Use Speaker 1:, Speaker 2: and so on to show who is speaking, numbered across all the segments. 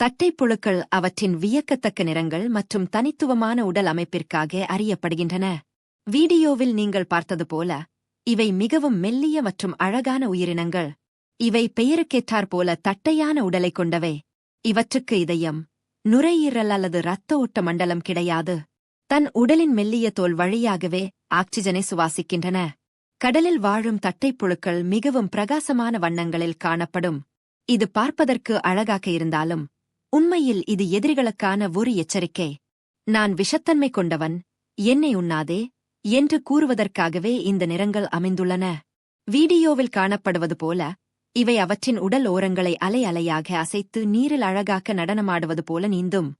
Speaker 1: தட்டைப்புழுக்கள் அவற்றின் வியக்கத்தக்க நிறங்கள் மற்றும் தனித்துவமான உடல் அமைப்பிற்காக அறியப்படுகின்றன. வீடியோவில் நீங்கள் பார்த்தது போல இவை மிகவும் மெல்லிய மற்றும் அழகான உயிரினங்கள். இவை பெயருக்கேற்றாற்போல தட்டையான உடலைக் கொண்டவை. இவற்றுக்கு இதயம், நுரையீரல் அல்லது இரத்த ஓட்ட மண்டலம் கிடையாது. தன் உடலின் மெல்லிய தோல் வழியாகவே ஆக்சிஜனை சுவாசிக்கின்றன. கடலில் வாழும் தட்டைப்புழுக்கள் மிகவும் பிரகாசமான வண்ணங்களில் காணப்படும். இது பார்ப்பதற்கு அழகாக இருந்தாலும் உண்மையில் இது எதிரிகளுக்கான ஒரு எச்சரிக்கை. நான் விஷத்தன்மை கொண்டவன், என்னை உண்ணாதே என்று கூறுவதற்காகவே இந்த நிறங்கள் அமைந்துள்ளன. வீடியோவில் காணப்படுவது போல இவை அவற்றின் உடல் ஓரங்களை அலை அலையாக அசைத்து நீரில் அழகாக நடனமாடுவது போல நீந்தும்.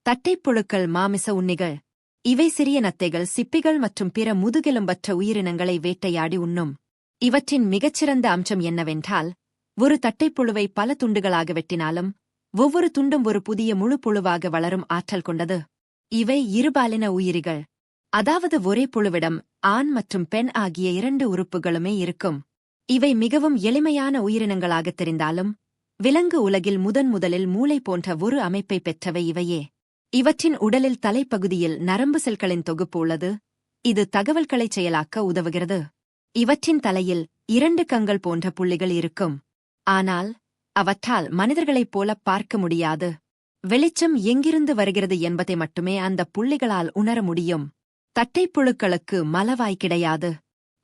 Speaker 1: தட்டைப்புழுக்கள் மாமிச உண்ணிகள். இவை சிறிய நத்தைகள், சிப்பிகள் மற்றும் பிற முதுகெலும்பற்ற உயிரினங்களை வேட்டையாடி உண்ணும். இவற்றின் மிகச்சிறந்த அம்சம் என்னவென்றால், ஒரு தட்டைப்புழுவை பல துண்டுகளாக வெட்டினாலும் ஒவ்வொரு துண்டும் ஒரு புதிய முழு புழுவாக வளரும் ஆற்றல் கொண்டது. இவை இருபாலின உயிரிகள், அதாவது ஒரே புழுவிடம் ஆண் மற்றும் பெண் ஆகிய 2 உறுப்புகளுமே இருக்கும். இவை மிகவும் எளிமையான உயிரினங்களாகத் தெரிந்தாலும் விலங்கு உலகில் முதலில் மூளை போன்ற ஒரு அமைப்பை பெற்றவை இவையே. இவற்றின் உடலில் தலைப்பகுதியில் நரம்பு செல்களின் தொகுப்பு உள்ளது. இது தகவல்களைச் செயலாக்க உதவுகிறது. இவற்றின் தலையில் 2 கண்கள் போன்ற புள்ளிகள் இருக்கும். ஆனால் அவற்றால் மனிதர்களைப் போல பார்க்க முடியாது. வெளிச்சம் எங்கிருந்து வருகிறது என்பதை மட்டுமே அந்த புள்ளிகளால் உணர முடியும். தட்டைப்புழுக்களுக்கு மலவாய் கிடையாது.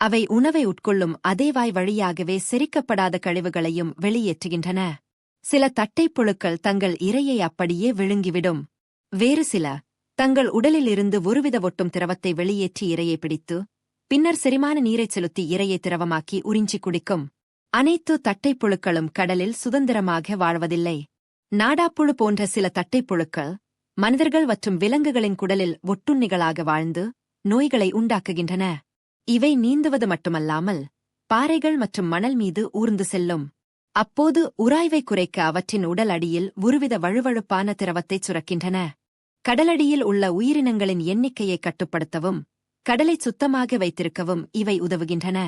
Speaker 1: அவை உணவை உட்கொள்ளும் அதே வாய் வழியாகவே செரிக்கப்படாத கழிவுகளையும் வெளியேற்றுகின்றன. சில தட்டைப்புழுக்கள் தங்கள் இரையை அப்படியே விழுங்கிவிடும். வேறு சில தங்கள் உடலிலிருந்து ஒருவித ஒட்டும் திரவத்தை வெளியேற்றி இரையை பிடித்து பின்னர் செரிமான நீரைச் செலுத்தி இரையை திரவமாக்கி உறிஞ்சி குடிக்கும். அனைத்து தட்டைப்புழுக்களும் கடலில் சுதந்திரமாக வாழ்வதில்லை. நாடாப்புழு போன்ற சில தட்டைப்புழுக்கள் மனிதர்கள் மற்றும் விலங்குகளின் குடலில் ஒட்டுண்ணிகளாக வாழ்ந்து நோய்களை உண்டாக்குகின்றன. இவை நீந்துவது மட்டுமல்லாமல் பாறைகள் மற்றும் மணல் மீது ஊர்ந்து செல்லும். அப்போது உராய்வை குறைக்க அவற்றின் உடல் அடியில் ஒருவித வழுவழுப்பான திரவத்தைச் சுரக்கின்றன. கடலடியில் உள்ள உயிரினங்களின் எண்ணிக்கையை கட்டுப்படுத்தவும் கடலை சுத்தமாக வைத்திருக்கவும் இவை உதவுகின்றன.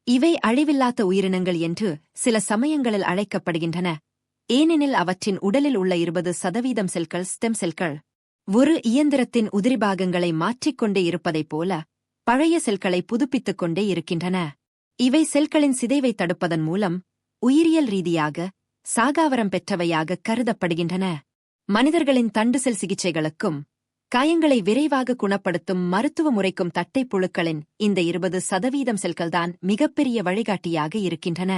Speaker 1: இவை அழிவில்லாத உயிரினங்கள் என்று சில சமயங்களில் அழைக்கப்படுகின்றன, ஏனெனில் அவற்றின் உடலில் உள்ள 20% செல்கள் ஸ்டெம் செல்கள். ஒரு இயந்திரத்தின் உதிரிபாகங்களை மாற்றிக்கொண்டே இருப்பதைப் போல பழைய செல்களை புதுப்பித்துக் கொண்டே இருக்கின்றன. இவை செல்களின் சிதைவை தடுப்பதன் மூலம் உயிரியல் ரீதியாக சாகாவரம் பெற்றவையாக கருதப்படுகின்றன. மனிதர்களின் தண்டு செல் சிகிச்சைகளுக்கும் காயங்களை விரைவாக குணப்படுத்தும் மருத்துவ முறைக்கும் தட்டைப்புழுக்களின் இந்த 20% செல்கள்தான் மிகப்பெரிய வழிகாட்டியாக இருக்கின்றன.